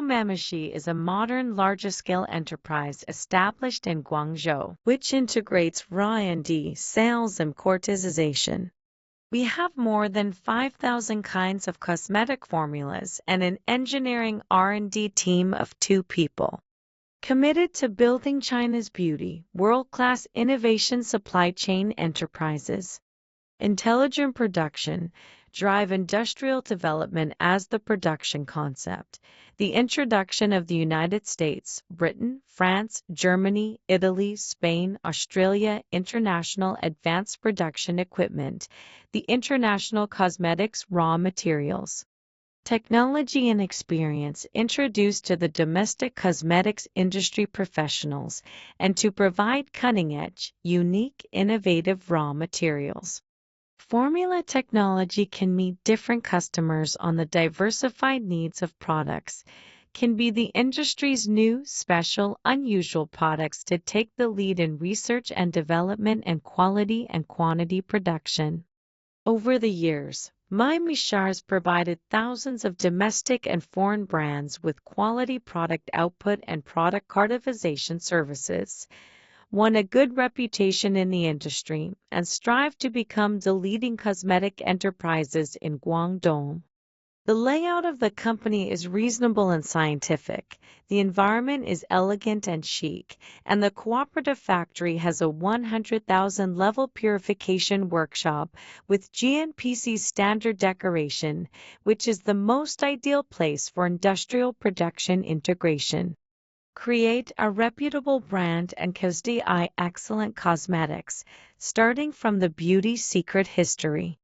Mamashi is a modern large-scale enterprise established in Guangzhou, which integrates R&D, sales, and cortization. We have more than 5,000 kinds of cosmetic formulas and an engineering R&D team of 2 people. Committed to building China's beauty, world-class innovation supply chain enterprises. Intelligent production, drive industrial development as the production concept. The introduction of the United States, Britain, France, Germany, Italy, Spain, Australia, international advanced production equipment, the international cosmetics raw materials. Technology and experience introduced to the domestic cosmetics industry professionals and to provide cutting-edge, unique, innovative raw materials. Formula technology can meet different customers on the diversified needs of products, can be the industry's new, special, unusual products to take the lead in research and development and quality and quantity production. Over the years, Mamashi has provided thousands of domestic and foreign brands with quality product output and product cartization services, won a good reputation in the industry, and strive to become the leading cosmetic enterprises in Guangdong. The layout of the company is reasonable and scientific, the environment is elegant and chic, and the cooperative factory has a 100,000 level purification workshop with GNPC standard decoration, which is the most ideal place for industrial production integration. Create a reputable brand and KSDI excellent cosmetics, starting from the beauty secret history.